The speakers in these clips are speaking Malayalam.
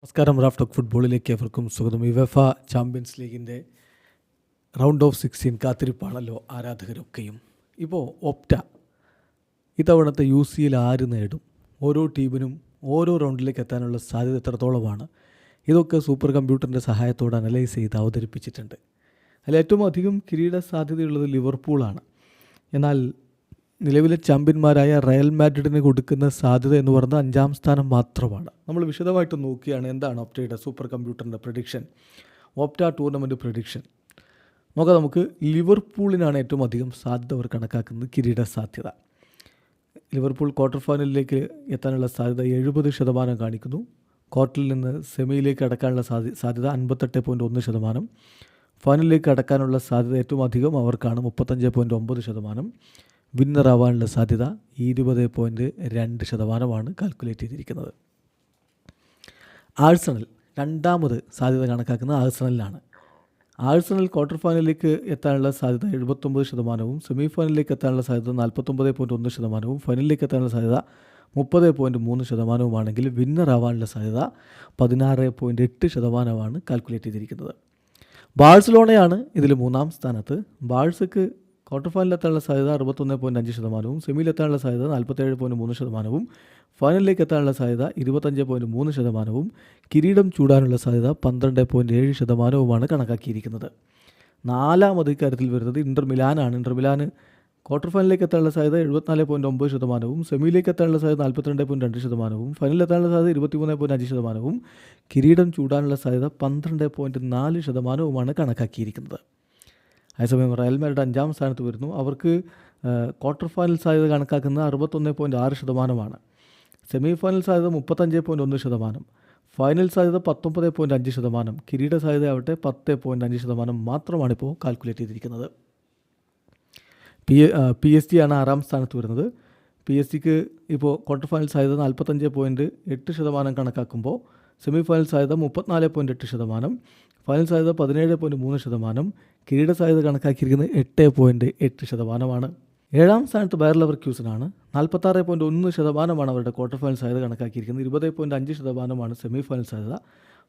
നമസ്കാരം. റാഫ് ടോക്ക് ഫുട്ബോളിലേക്ക് അവർക്കും സ്വാഗതം. യുവേഫ ചാമ്പ്യൻസ് ലീഗിൻ്റെ റൗണ്ട് ഓഫ് 16 കാത്തിരിപ്പാണല്ലോ ആരാധകരൊക്കെയും. ഇപ്പോൾ ഒപ്റ്റ ഇത്തവണത്തെ UCL ആര് നേടും, ഓരോ ടീമിനും ഓരോ റൗണ്ടിലേക്ക് എത്താനുള്ള സാധ്യത എത്രത്തോളമാണ്, ഇതൊക്കെ സൂപ്പർ കമ്പ്യൂട്ടറിൻ്റെ സഹായത്തോടെ അനലൈസ് ചെയ്ത് അവതരിപ്പിച്ചിട്ടുണ്ട്. അതിൽ ഏറ്റവും അധികം കിരീട സാധ്യതയുള്ളത് ലിവർപൂളാണ്. എന്നാൽ നിലവിലെ ചാമ്പ്യന്മാരായ റയൽ മാഡ്രിഡിന് കൊടുക്കുന്ന സാധ്യത എന്ന് പറയുന്നത് 5-ാം സ്ഥാനം മാത്രമാണ്. നമ്മൾ വിശദമായിട്ട് നോക്കുകയാണ് എന്താണ് ഒപ്റ്റയുടെ സൂപ്പർ കമ്പ്യൂട്ടറിൻ്റെ പ്രഡിക്ഷൻ, ഒപ്റ്റ ടൂർണമെൻറ്റ് പ്രഡിക്ഷൻ നോക്കാം. നമുക്ക് ലിവർപൂളിനാണ് ഏറ്റവും അധികം സാധ്യത അവർ കണക്കാക്കുന്നത്, കിരീട സാധ്യത. ലിവർപൂൾ ക്വാർട്ടർ ഫൈനലിലേക്ക് എത്താനുള്ള സാധ്യത 70% കാണിക്കുന്നു. ക്വാർട്ടറിൽ നിന്ന് സെമിയിലേക്ക് അടക്കാനുള്ള സാധ്യത 58.1%. ഫൈനലിലേക്ക് അടക്കാനുള്ള സാധ്യത ഏറ്റവും അധികം അവർക്കാണ്, 35.9%. വിന്നറാവാനുള്ള സാധ്യത 20.2% കാൽക്കുലേറ്റ് ചെയ്തിരിക്കുന്നത്. ആഴ്സണൽ രണ്ടാമത് സാധ്യത കണക്കാക്കുന്നത് ആഴ്സണലിലാണ്. ആഴ്സണൽ ക്വാർട്ടർ ഫൈനലിലേക്ക് എത്താനുള്ള സാധ്യത 79%, സെമി ഫൈനലിലേക്ക് എത്താനുള്ള സാധ്യത 49.1%, ഫൈനലിലേക്ക് എത്താനുള്ള സാധ്യത 30.3%, വിന്നറാവാനുള്ള സാധ്യത 16.8% കാൽക്കുലേറ്റ് ചെയ്തിരിക്കുന്നത്. ബാഴ്സലോണയാണ് ഇതിൽ 3-ാം സ്ഥാനത്ത്. ബാഴ്സയ്ക്ക് ക്വാർട്ടർ ഫൈനലിലെത്താനുള്ള സാധ്യത 61.5%, സെമിയിലെത്താനുള്ള സാധ്യത 47.3%, ഫൈനലിലേക്ക് എത്താനുള്ള സാധ്യത 25.3%, കിരീടം ചൂടാനുള്ള സാധ്യത 12.7% കണക്കാക്കിയിരിക്കുന്നത്. 4-ാമത് ഇക്കാര്യത്തിൽ വരുന്നത് ഇൻ്റർ മിലാനാണ്. ഇൻ്റർ മിലാന് ക്വാർട്ടർ ഫൈനലിലേക്ക് എത്താനുള്ള സാധ്യത 74.9%, സെമിയിലേക്ക് എത്താനുള്ള സാധ്യത 42.2%, ഫൈനലിലെത്താനുള്ള സാധ്യത 23.5%, കിരീടം ചൂടാനുള്ള സാധ്യത 12.4% കണക്കാക്കിയിരിക്കുന്നത്. അതേസമയം റയൽ മാഡ്രിഡ് 5-ാം സ്ഥാനത്ത് വരുന്നു. അവർക്ക് ക്വാർട്ടർ ഫൈനൽ സാധ്യത കണക്കാക്കുന്നത് 61.6%, സെമി ഫൈനൽ സാധ്യത 35.1%, ഫൈനൽ സാധ്യത 19.5%, കിരീട സാധ്യത ആവട്ടെ 10.5% മാത്രമാണ് ഇപ്പോൾ കാൽക്കുലേറ്റ് ചെയ്തിരിക്കുന്നത്. PSG ആണ് 6-ാം സ്ഥാനത്ത് വരുന്നത്. PSG ഇപ്പോൾ ക്വാർട്ടർ ഫൈനൽ സാധ്യത 45.8% കണക്കാക്കുമ്പോൾ സെമി ഫൈനൽ സാധ്യത 34.8%, ഫൈനൽ സാധ്യത 17.3%, കിരീട സാധ്യത കണക്കാക്കിയിരിക്കുന്നത് 8.8%. 7-ാം സ്ഥാനത്ത് ബയർ ലെവർക്യൂസനാണ്. 46.1% അവരുടെ ക്വാർട്ടർ ഫൈനൽ സാധ്യത കണക്കാക്കിയിരിക്കുന്നത്. 20.5% സെമി ഫൈനൽ സാധ്യത,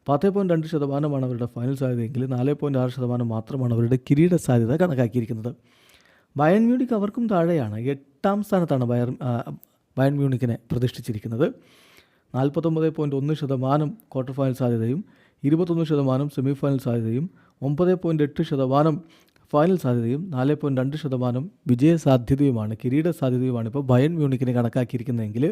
10.2% അവരുടെ ഫൈനൽ സാധ്യതയെങ്കിൽ 4.6% മാത്രമാണ് അവരുടെ കിരീട സാധ്യത കണക്കാക്കിയിരിക്കുന്നത്. ബയൺ മ്യൂണിക്ക് അവർക്കും താഴെയാണ്. 8-ാം സ്ഥാനത്താണ് ബയൺ മ്യൂണിക്കിനെ പ്രതിഷ്ഠിച്ചിരിക്കുന്നത്. 49.1% ക്വാർട്ടർ ഫൈനൽ സാധ്യതയും 21% സെമി ഫൈനൽ സാധ്യതയും 9.8% ഫൈനൽ സാധ്യതയും 4.2% വിജയ സാധ്യതയുമാണ്, കിരീട സാധ്യതയുമാണ് ഇപ്പോൾ ബയൺ മ്യൂണിക്കിനെ കണക്കാക്കിയിരിക്കുന്നതെങ്കിൽ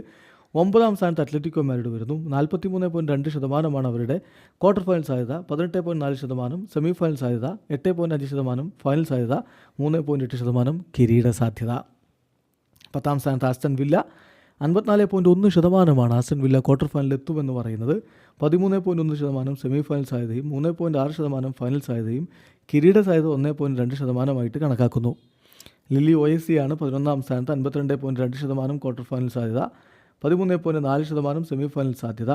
9-ാം സ്ഥാനത്ത് അത്ലറ്റിക്കോ മാഡ്രിഡ് വരുന്നു. 43.2% അവരുടെ ക്വാർട്ടർ ഫൈനൽ സാധ്യത, 18.4% സെമി ഫൈനൽ സാധ്യത, 8.5% ഫൈനൽ സാധ്യത, 3.8% കിരീട സാധ്യത. 10-ാം സ്ഥാനത്ത് Aston villa 54.1% Aston villa quarter ഫൈനലിൽ എത്തുമെന്ന് പറയുന്നത്. 13.1% സെമി ഫൈനൽ സാധ്യതയും 3.6% ഫൈനൽ സാധ്യതയും, കിരീട സാധ്യത 1.2% കണക്കാക്കുന്നു. ലില്ലി OSC ആണ് 11-ാം സ്ഥാനത്ത്. 52.2% ക്വാർട്ടർ ഫൈനൽ സാധ്യത, 13.4% സെമി ഫൈനൽ സാധ്യത,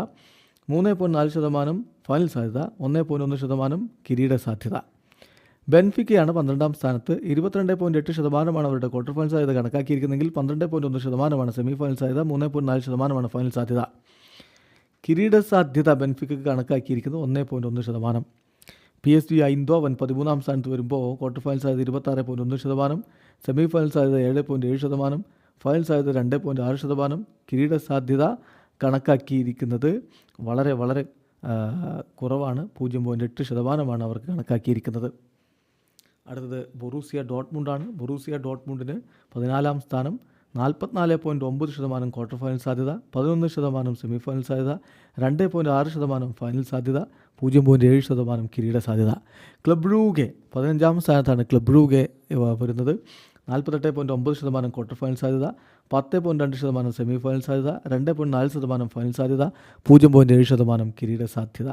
3.4% ഫൈനൽ സാധ്യത, 1.1% കിരീട സാധ്യത. ബെൻഫിക്കയാണ് 12-ാം സ്ഥാനത്ത്. 22.8% അവരുടെ ക്വാർട്ടർ ഫൈനൽ സാധ്യത കണക്കാക്കിയിരിക്കുന്നതെങ്കിൽ 12.1% സെമി ഫൈനൽ സാധ്യത, 3.4% ഫൈനൽ സാധ്യത. കിരീട സാധ്യത ബെൻഫിക്കയ്ക്ക് കണക്കാക്കിയിരിക്കുന്നത് 1.1%. PSG ഐന്തോവൻ 13-ാം സ്ഥാനത്ത് വരുമ്പോൾ ക്വാർട്ടർ ഫൈനൽ സാധ്യത 26.1%, സെമി ഫൈനൽ സാധ്യത 7.7%, ഫൈനൽ സാധ്യത 2.6%, കിരീട സാധ്യത കണക്കാക്കിയിരിക്കുന്നത് വളരെ വളരെ കുറവാണ്, 0.8% അവർക്ക് കണക്കാക്കിയിരിക്കുന്നത്. അടുത്തത് ബൊറൂസിയ ഡോട്ട്മുണ്ടാണ്. ബൊറൂസിയ ഡോട്ട്മുണ്ടിന് 14-ാം സ്ഥാനം, 44.9% ക്വാർട്ടർ ഫൈനൽ സാധ്യത, 11% സെമി ഫൈനൽ സാധ്യത, 2.6% ഫൈനൽ സാധ്യത, 0.7% കിരീട സാധ്യത. ക്ലബ് ബ്രൂഗെ 15-ാം സ്ഥാനത്താണ് ക്ലബ് ബ്രൂഗെ വരുന്നത്. 48.9% ക്വാർട്ടർ ഫൈനൽ സാധ്യത, 10.2% സെമി ഫൈനൽ സാധ്യത, 2.4% ഫൈനൽ സാധ്യത, 0.7% കിരീട സാധ്യത.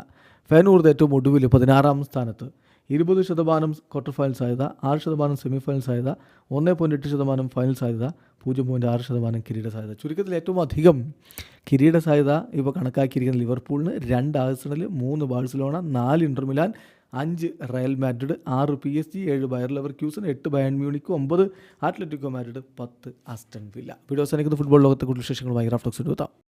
ഫെനൂർദ് ഏറ്റവും ഒടുവിൽ 16-ാം സ്ഥാനത്ത് 20% ക്വാർട്ടർ ഫൈനൽ സാധ്യത, 6% സെമി ഫൈനൽ സാധ്യത, 1.8% ഫൈനൽ സാധ്യത, 0.6% കിരീട സാധ്യത. ചുരുക്കത്തിൽ ഏറ്റവും അധികം കിരീട സാധ്യത ഇപ്പോൾ കണക്കാക്കിയിരിക്കുന്ന ലിവർപൂളിന്, 2 ആഴ്സണൽ, 3 ബാഴ്സലോണ, 4 ഇൻ്റർ Milan, 5 Real Madrid, 6 PSG, 7 buyer Leverkusen, 8 Bayern Munich, 9 Atletico Madrid, 10 Aston villa. Video അവസാനിക്കുന്ന ഫുട്ബോൾ ലോകത്തെ കൂടുതൽ വിശേഷങ്ങളുമായി റാഫ് ടോക്സ് എടുത്താം.